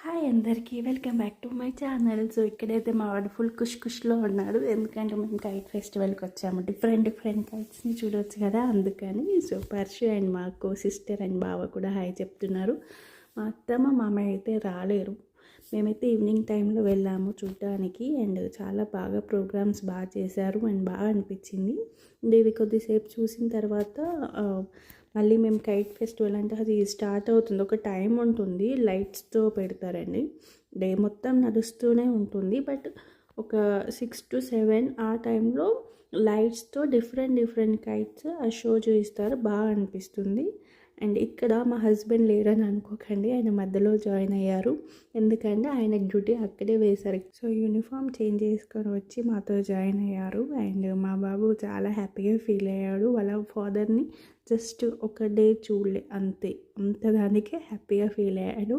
Hi అందరికీ welcome back to my channel. So ఇక్కడైతే మా వాడు ఫుల్ ఖుష్లో ఉన్నాడు, ఎందుకంటే మేము కైట్ ఫెస్టివల్కి వచ్చాము. డిఫరెంట్ కైట్స్ని చూడవచ్చు కదా, అందుకని. సో పర్షు అండ్ మా సిస్టర్ అండ్ బావ కూడా హాయ్ చెప్తున్నారు. మా అత్తమ్మ మామయ్య అయితే రాలేరు. మేమైతే ఈవినింగ్ టైంలో వెళ్ళాము చూడడానికి, అండ్ చాలా బాగా ప్రోగ్రామ్స్ బాగా చేశారు అండ్ బాగా అనిపించింది. ఇవి కొద్దిసేపు చూసిన తర్వాత మళ్ళీ మేము కైట్ ఫెస్టివల్ అంటే అది స్టార్ట్ అవుతుంది, ఒక టైం ఉంటుంది, లైట్స్తో పెడతారండి. డే మొత్తం నడుస్తూనే ఉంటుంది, బట్ ఒక 6 to 7 ఆ టైంలో లైట్స్తో డిఫరెంట్ కైట్స్ ఆ షో చూపిస్తారు, బాగా అనిపిస్తుంది. అండ్ ఇక్కడ మా హస్బెండ్ లేరని అనుకోకండి, ఆయన మధ్యలో జాయిన్ అయ్యారు, ఎందుకంటే ఆయన డ్యూటీ అక్కడే వేశారు. సో యూనిఫామ్ చేంజ్ చేసుకొని వచ్చి మాతో జాయిన్ అయ్యారు. అండ్ మా బాబు చాలా హ్యాపీగా ఫీల్ అయ్యాడు. వాళ్ళ ఫాదర్ని జస్ట్ ఒక డే చూడలే, అంతదానికే హ్యాపీగా ఫీల్ అయ్యాడు.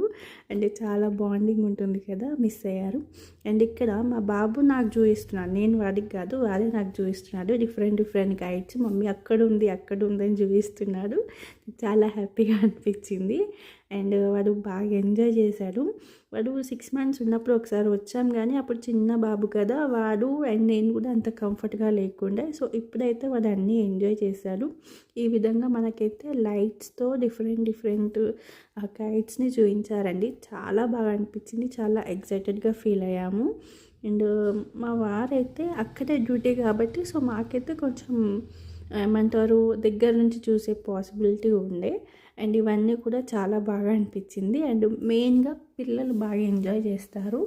అండ్ చాలా బాండింగ్ ఉంటుంది కదా, మిస్ అయ్యారు. అండ్ ఇక్కడ మా బాబు నాకు చూపిస్తున్నాడు, నేను వాడికి కాదు, వాడే నాకు చూపిస్తున్నాడు డిఫరెంట్ గైడ్స్. మమ్మీ అక్కడ ఉంది అని చూపిస్తున్నాడు. చాలా హ్యాపీగా అనిపించింది. అండ్ వాడు బాగా ఎంజాయ్ చేశాడు. వాడు 6 months ఉన్నప్పుడు ఒకసారి వచ్చాం, కానీ అప్పుడు చిన్న బాబు కదా వాడు, అండ్ నేను కూడా అంత కంఫర్ట్గా లేకుండే. సో ఇప్పుడైతే వాడు అన్నీ ఎంజాయ్ చేశాడు. ఈ విధంగా మనకైతే లైట్స్తో డిఫరెంట్ కైట్స్ని చూపించారండి. చాలా బాగా అనిపించింది, చాలా ఎక్సైటెడ్గా ఫీల్ అయ్యాము. అండ్ మా వారైతే అక్కడే డ్యూటీ కాబట్టి, సో మాకైతే కొంచెం ఏమంటారు దగ్గర నుంచి చూసే పాసిబిలిటీ ఉండే. అండ్ ఇవన్నీ కూడా చాలా బాగా అనిపించింది. అండ్ మెయిన్గా పిల్లలు బాగా ఎంజాయ్ చేస్తారు.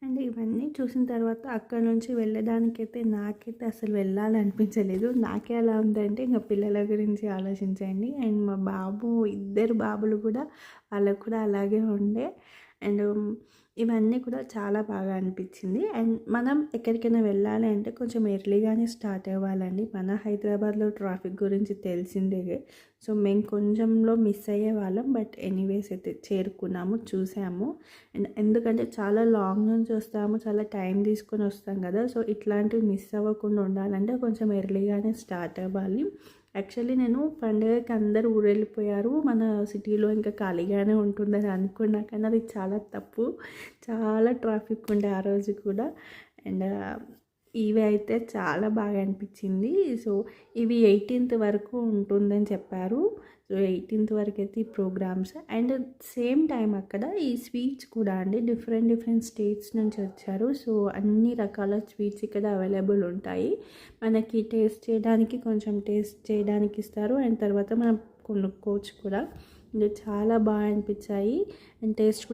అండ్ ఇవన్నీ చూసిన తర్వాత అక్కడ నుంచి వెళ్ళడానికైతే నాకైతే అసలు వెళ్ళాలనిపించలేదు. నాకే అలా ఉందంటే ఇంకా పిల్లల గురించి ఆలోచించండి. అండ్ మా బాబు, ఇద్దరు బాబులు కూడా, వాళ్ళకు కూడా అలాగే ఉండే. అండ్ ఇవన్నీ కూడా చాలా బాగా అనిపించింది. అండ్ మనం ఎక్కడికైనా వెళ్ళాలి అంటే కొంచెం ఎర్లీగానే స్టార్ట్ అవ్వాలండి. మన హైదరాబాద్లో ట్రాఫిక్ గురించి తెలిసిందే. సో మేము కొంచెంలో మిస్ అయ్యే వాళ్ళం, బట్ ఎనీవేస్ అయితే చేరుకున్నాము, చూసాము. అండ్ ఎందుకంటే చాలా లాంగ్ నుంచి వస్తాము, చాలా టైం తీసుకొని వస్తాం కదా, సో ఇట్లాంటివి మిస్ అవ్వకుండా ఉండాలంటే కొంచెం ఎర్లీగానే స్టార్ట్ అవ్వాలి. యాక్చువల్లీ నేను పండుగకి అందరూ ఊరెళ్ళిపోయారు, మన సిటీలో ఇంకా ఖాళీగానే ఉంటుందని అనుకున్నా, కానీ అది చాలా తప్పు. చాలా ట్రాఫిక్ ఉండే ఆ రోజు కూడా. అండ్ ఇవి అయితే చాలా బాగా అనిపించింది. సో ఇవి 18th వరకు ఉంటుందని చెప్పారు. సో 18th వరకు అయితే ఈ ప్రోగ్రామ్స్. అండ్ సేమ్ టైం అక్కడ ఈ స్వీట్స్ కూడా అండి, డిఫరెంట్ స్టేట్స్ నుంచి వచ్చారు. సో అన్ని రకాల స్వీట్స్ ఇక్కడ అవైలబుల్ ఉంటాయి. మనకి టేస్ట్ చేయడానికి ఇస్తారు, అండ్ తర్వాత మనం కొనుక్కోవచ్చు కూడా. చాలా బాగా అనిపించాయి. And taste